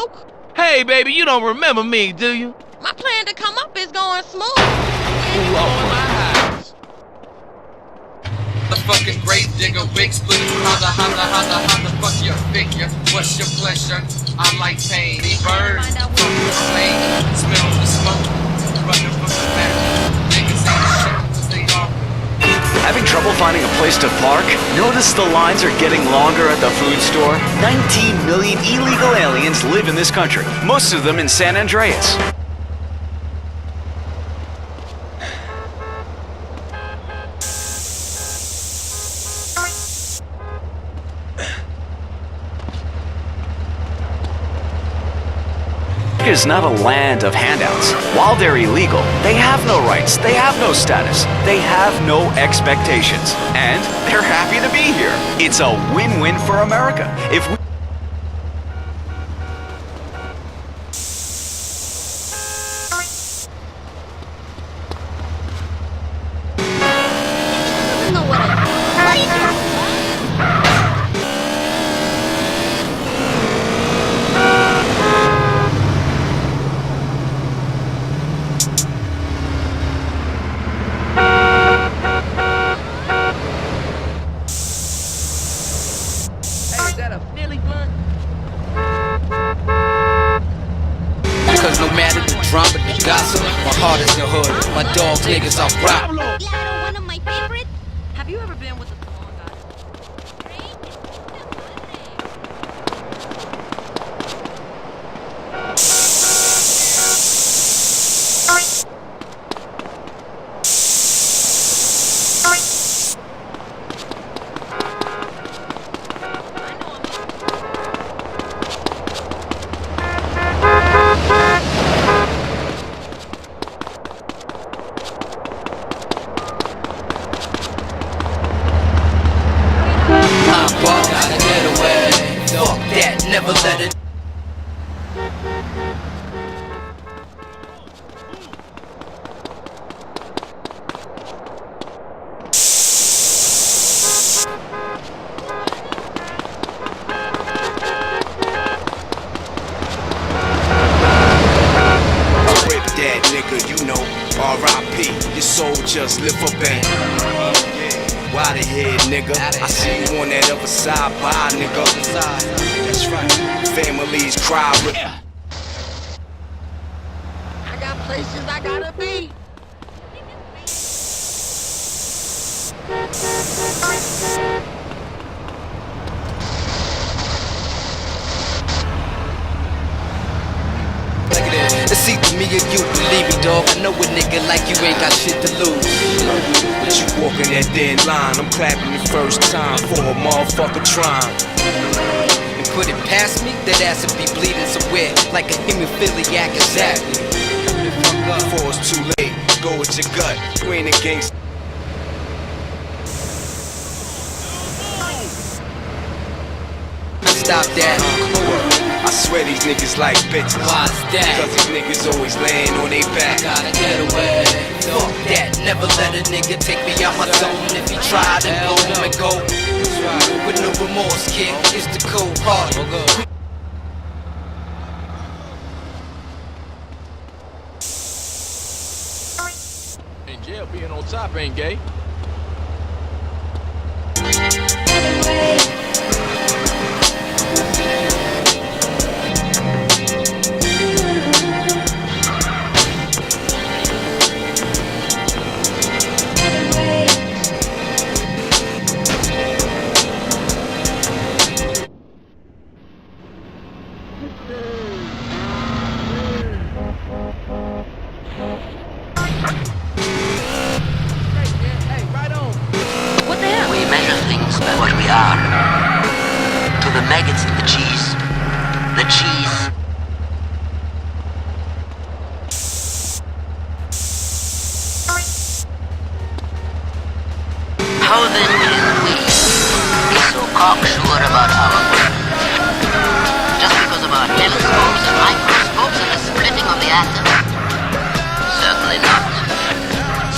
broke? Hey, baby, you don't remember me, do you? My plan to come up is going smooth. You blowing my highs. The fucking grave digger, wig split, how the fuck your figure? What's your pleasure? I like pain. Birds from the flame, smell the smoke, running from the back. Niggas ain't shit 'cause they are. Having trouble finding a place to park? Notice the lines are getting longer at the food store? 19 million illegal aliens live in this country, most of them in San Andreas. Is not a land of handouts. While they're illegal, they have no rights, they have no status, they have no expectations, and they're happy to be here. It's a win-win for America. If we Cause no matter the drama, the gossip, my heart is the hood. My dog niggas are rock. Lotto, one of my favorites. Have you ever been with a Never let it. Rip that nigga, you know, R.I.P. Your soul just live for bang. Why the head, nigga? I see you on that other side, bye, nigga. That's right. Families cry with. I got places I gotta be. It's either me or you, believe me, dog. I know a nigga like you ain't got shit to lose. But you walking that thin line, I'm clapping the first time for a motherfucker trying. And put it past me, that ass would be bleeding somewhere like a hemophiliac, exactly. Before it's too late, go with your gut. You ain't a gangster. Stop that. I swear these niggas like bitches. Why's that? Cause these niggas always laying on their back. Gotta get away. Fuck that. Never let a nigga take me out my zone. If he try, then blow him and go. With no remorse, kid. It's the cold heart. In jail, being on top ain't gay. To the maggots in the cheese. The cheese. How then can we be so cocksure about our work? Just because of our telescopes and microscopes and the splitting of the atom? Certainly not.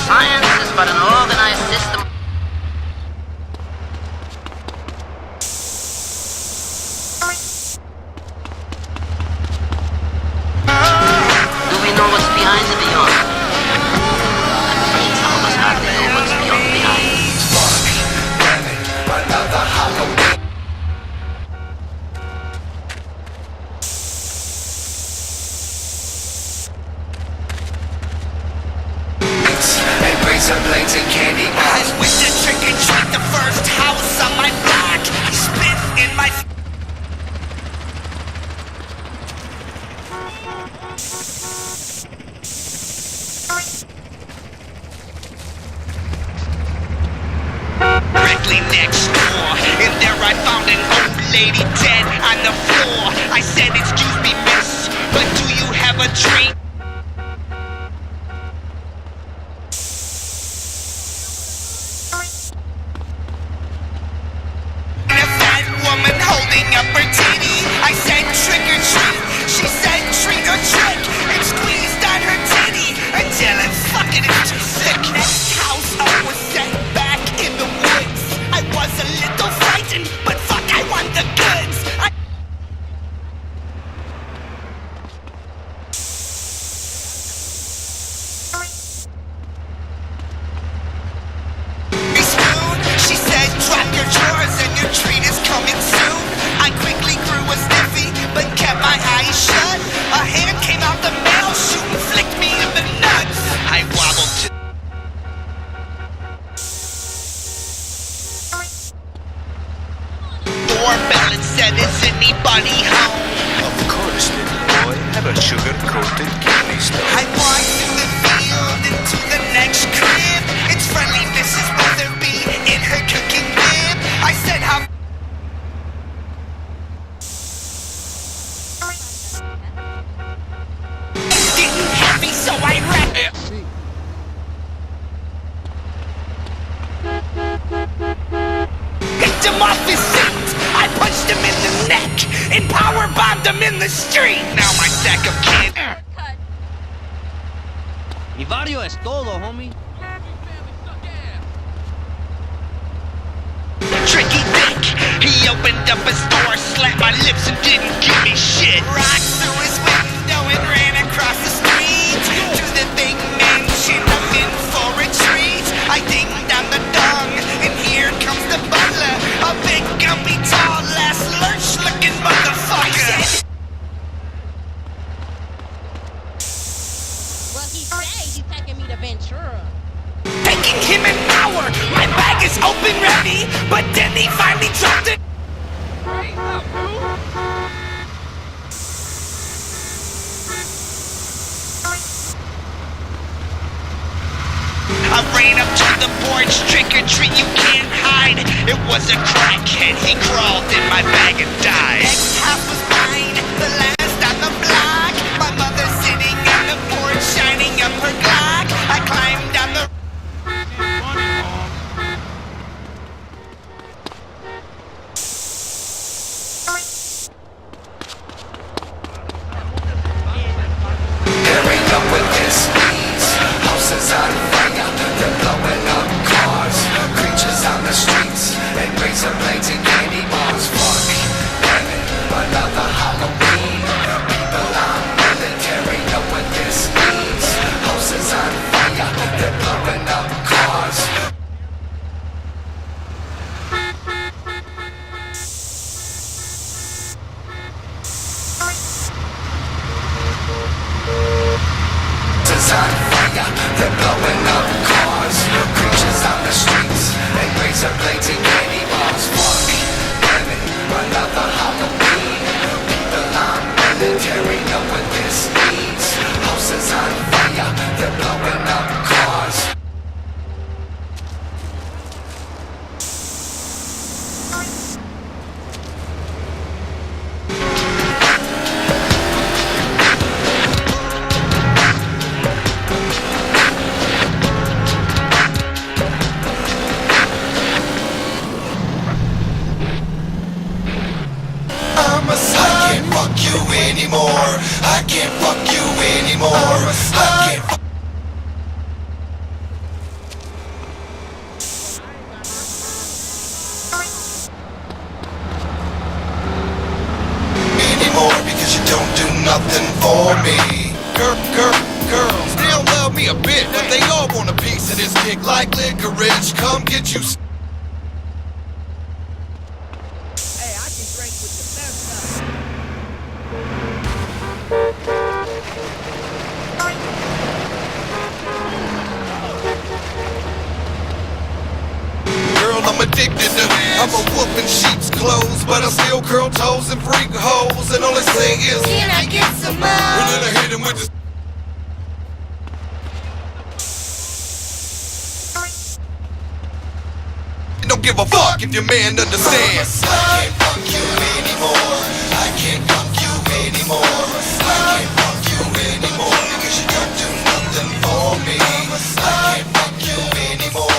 Science is but an organized system. lines of the York. I'm afraid some of us hardly know what's beyond behind. Another Halloween. And razor blades and candy bars. I went to trick and treat the first house on my block. Spit in my directly next door. In there I found an old lady dead on the floor. I said, excuse me, miss, but do you have a drink? And a fat woman holding up her titty. I said, trick or treat. She said, treat or trick, and squeezed on her titty until it's fucking too sick. Next house I was set back in the woods. I was a little frightened, but fuck, I want the goods. Spoon, she said, drop your drawers and your treat is coming soon. I quickly grew a sniffy, but kept my eyes shut. A hand came out the mail, shoot and flicked me in the nuts. I wobbled to doorbell and said, is anybody home? Of course, little boy. Have a sugar-coated kidney stone. I walked through the field into the next crib. It's friendly Mrs. Weatherby in her cooking bib. I said, how getting heavy, so I ran. Picked him off his seat. I punched him in the neck and power bombed him in the street. Now my sack of candy. Mi barrio es todo, homie. Tricky Dick, he opened up a store, slapped my lips and didn't give me shit. Rocked through his window and ran across the street to the big mansion I'm in for a treat. I dinged on the dong, and here comes the butler, a big gumpy tall ass lurch looking motherfucker. Well, he said he's taking me to Ventura. Taking him an hour, my bag is open ready, but then he finally dropped it. I ran up to the porch, trick or treat, you can't hide. It was a crackhead, he crawled in my bag and died. Next house was mine, the last on the block. My mother sitting on the porch, shining up her Glock. I climbed on the There ain't no with this ease. Houses on fire, they're blowing up cars. Creatures on the streets, and razor blades and candy bars. Fuck, damn it, another Halloween. People on military know what this means. Houses on fire, they're blowing up cars. Houses on fire, they're blowing up cars. Creatures on the streets, and razor blades and candy bars. Fuck, damn it, another Halloween. People on military know what this means. Houses on fire, they're blowing up cars. I can't fuck you anymore. I can't fuck you anymore. I can't fuck anymore because you don't do nothing for me. Girl, girls. They don't love me a bit, but they all want a piece of this dick like licorice. Come get you. I'm addicted to I'm a wolf in sheep's clothes, but I still curl toes and freak hoes, and all they say is, can I get some more? And then I hit him with this. Don't give a fuck if your man understands. I can't fuck you anymore. I can't fuck you anymore. I can't fuck you anymore because you don't do nothing for me. I can't fuck you anymore.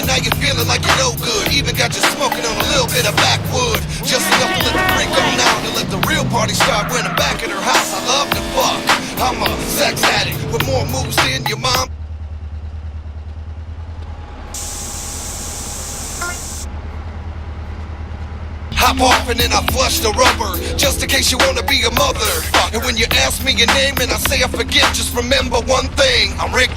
Now you're feeling like you're no good. Even got you smoking on a little bit of backwood. Just enough to let the freak on out and let the real party start when I'm back at her house. I love to fuck. I'm a sex addict with more moves than your mom. Hop off and then I flush the rubber, just in case you wanna be a mother. And when you ask me your name and I say I forget, just remember one thing, I'm Rick.